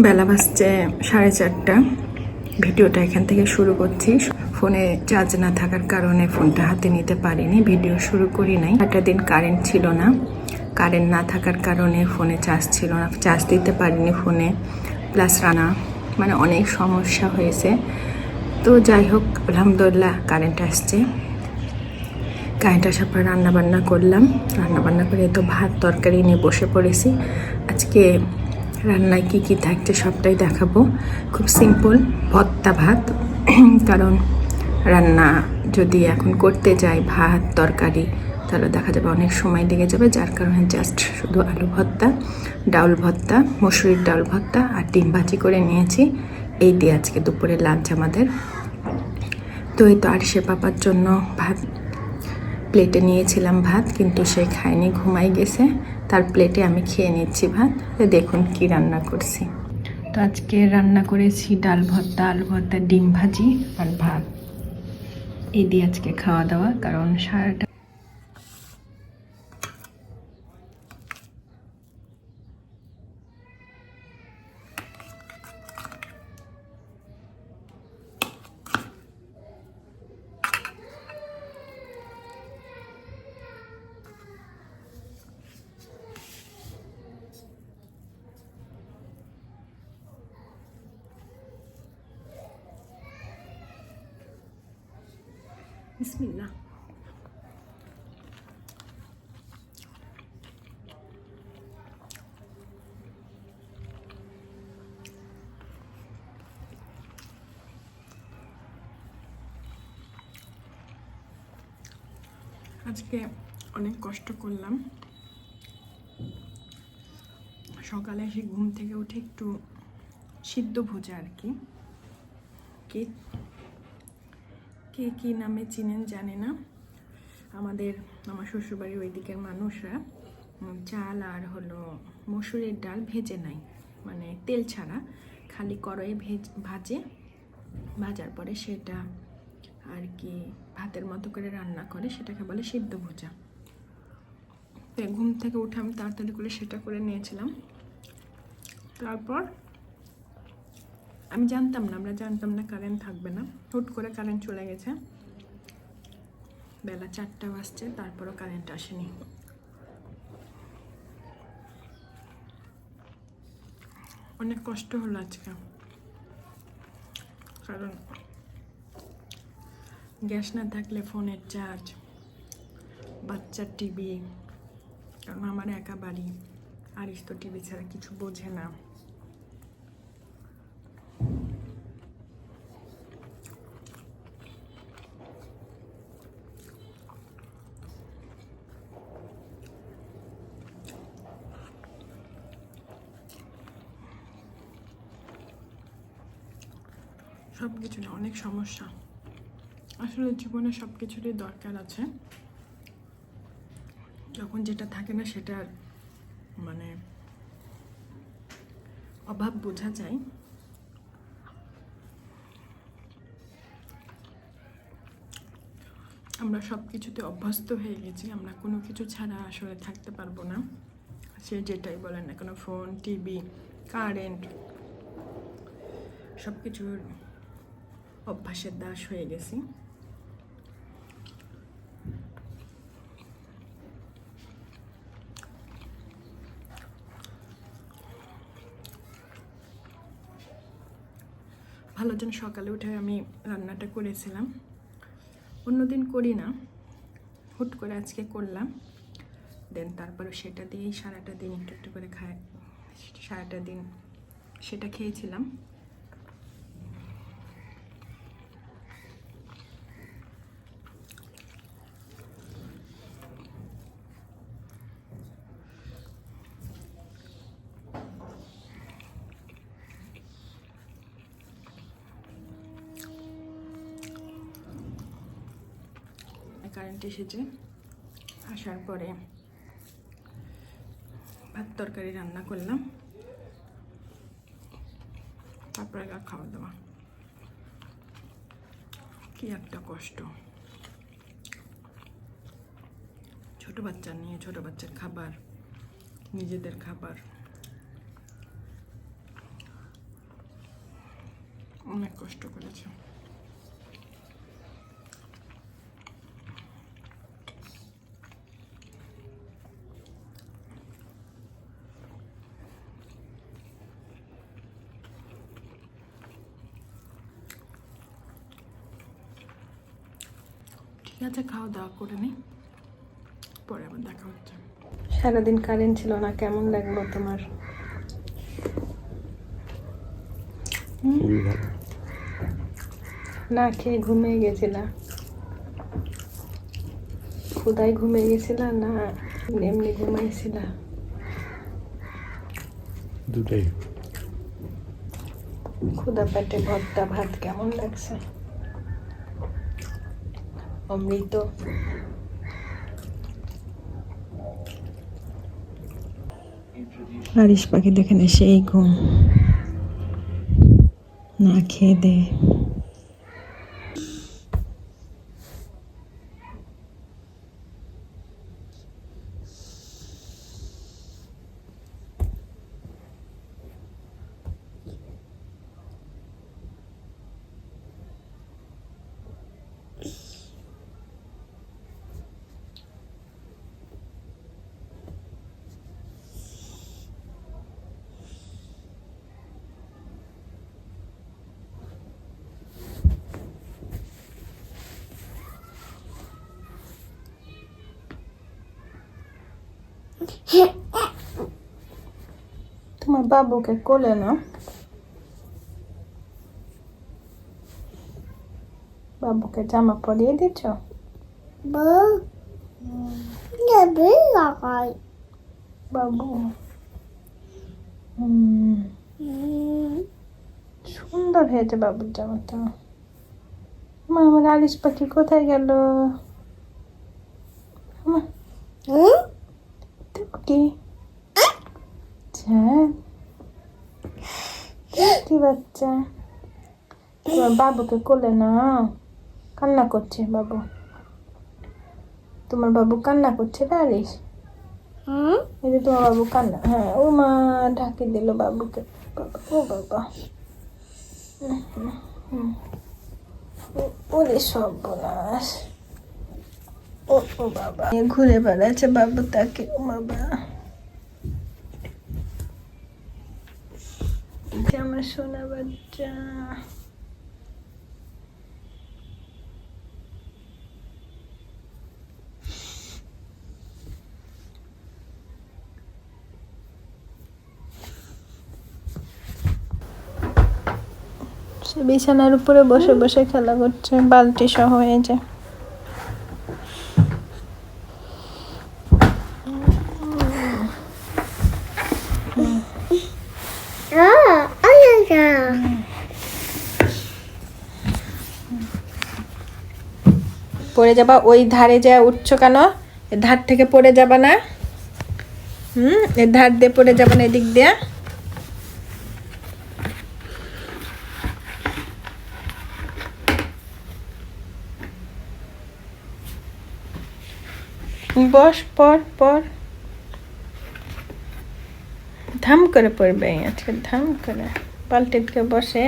বেলা বাজছে 4:30। ভিডিওটা এখান থেকে শুরু করছি। ফোনে চার্জ না থাকার কারণে ফোনটা হাতে নিতে পারিনি, ভিডিও শুরু করি নাই। একটা দিন কারেন্ট ছিল না, কারেন্ট না থাকার কারণে ফোনে চার্জ ছিল না, চার্জ দিতে পারিনি ফোনে, প্লাস রান্না মানে অনেক সমস্যা হয়েছে। তো যাই হোক, আলহামদুলিল্লাহ কারেন্ট আসছে। কারেন্ট আসার পর রান্নাবান্না করলাম। রান্নাবান্না করে তো ভাত তরকারি নিয়ে বসে পড়েছি। আজকে রান্নায় কি কি থাকছে সবটাই দেখাবো। খুব সিম্পল ভর্তা ভাত, কারণ রান্না যদি এখন করতে যাই ভাত তরকারি তাহলে দেখা যাবে অনেক সময় লেগে যাবে, যার কারণে জাস্ট শুধু আলু ভর্তা, ডাউল ভর্তা, মসুরির ডাউল ভর্তা আর ডিম ভাজি করে নিয়েছি। এই দিয়ে আজকে দুপুরে লাঞ্চ আমাদের। তো এই তো আরশে পাপার জন্য ভাত প্লেটে নিয়েছিলাম ভাত, কিন্তু সে খায়নি, ঘুমাই গেছে। তার প্লেটে আমি খেয়ে নিচ্ছি ভাত। দেখুন কি রান্না করছি। তো আজকে রান্না করেছি ডাল ভর্তা, আলু ভর্তা, ডিম ভাজি আর ভাত। এই দিয়ে আজকে খাওয়া দাওয়া, কারণ সারাটা বিসমিল্লাহ। আজকে অনেক কষ্ট করলাম। সকালে এসে ঘুম থেকে উঠে একটু সিদ্ধ ভুজা আর কি, কে কে কী নামে চিনেন জানি না। আমার শ্বশুরবাড়ির ওই দিকের মানুষরা চাল আর হলো মসুরের ডাল ভেজে নেয়, মানে তেল ছাড়া, খালি কড়াইয়ে ভাজে, ভাজার পরে সেটা আর কি ভাতের মতো করে রান্না করে, সেটাকে বলে সিদ্ধ ভুজা। তো ঘুম থেকে উঠে আমি তাড়াতাড়ি করে সেটা করে নিয়েছিলাম। তারপর আমরা জানতাম না কারেন্ট থাকবে না, হুট করে কারেন্ট চলে গেছে। বেলা 4টা বাজছে, তারপরও কারেন্ট আসেনি। অনেক কষ্ট হলো আজকে, কারণ গ্যাস না থাকলে ফোনের চার্জ, বাচ্চার টিভি, কারণ আমার একা বাড়ি, আর তো টিভি ছাড়া কিছু বোঝে না। সব কিছু না, অনেক সমস্যা। আসলে জীবনে সব কিছুরই দরকার আছে, যখন যেটা থাকে না সেটার মানে অভাব বোঝা যায়। আমরা সব কিছুতে অভ্যস্ত হয়ে গেছি, আমরা কোনো কিছু ছাড়া আসলে থাকতে পারবো না। সে যেটাই বলেন না কেন, ফোন, টিভি, কারেন্ট, সব কিছুর অভ্যাসের দাস হয়ে গেছি। ভালো যেন সকালে উঠে আমি রান্নাটা করেছিলাম, অন্যদিন করি না, হুট করে আজকে করলাম। দেন তারপরে সেটা দিয়েই সারাটা দিন একটু একটু করে সারাটা দিন সেটা খেয়েছিলাম। কারেন্ট এসেছে, আসার পরে ভাত তরকারি রান্না করলাম, তারপরে খাওয়া দাওয়া। কি একটা কষ্ট, ছোট বাচ্চা নিয়ে, ছোট বাচ্চার খাবার, নিজেদের খাবার। অনেক কষ্ট করেছে। ঠিক আছে, খাওয়া দাওয়া করে নিই, পরে আবার দেখা হচ্ছে। সারাদিন কারেন্ট ছিল না, কেমন লাগলো তোমার? খুবই ভালো। না খেয়ে ঘুমিয়ে গেছিলা? ক্ষুধায় ঘুমিয়ে গেছিলা না এমনি ঘুমাইছিলা? দুটাই। ক্ষুধা পেটে ভর্তা ভাত কেমন লাগছে? অমৃত। আরিশ পাখি দেখেন সেই ঘুম, না খেয়ে দে। তোমার বাবুকে কোলে নাও। বাবুকে জামা পরিয়ে দিচ্ছ? বাবু সুন্দর হয়েছে বাবুর জামাটা। আমার আলিশ পাখি কোথায় গেল? কি কি বাচ্চা, তোমার বাবুকে কোলে নাও। কান্না করছে বাবু, তোমার বাবু কান্না করছে না আলিশ? এই যে তোমার বাবু কান্না, হ্যাঁ ও মা ঢাকি দিল বাবুকে। বাবা, ও বাবা, ওরে সর্বনাশ। ও ও বাবা, ঘুরে বেড়াচ্ছে বাবু তাকে। ও বাবা, আমার সোনা বাচ্চা। সে বিছানার উপরে বসে বসে খেলা করছে, বালতি সহ হয়ে যায়। পড়ে যাবা, ওই ধারে যা উঠছো কেন? ধার থেকে পড়ে যাবা না? এর ধার দিয়ে পড়ে যাবা না, এদিক দিয়ে। বস, পর পর, ধাম করে পড়বে আজকে, ধাম করে পাল্টে বসে।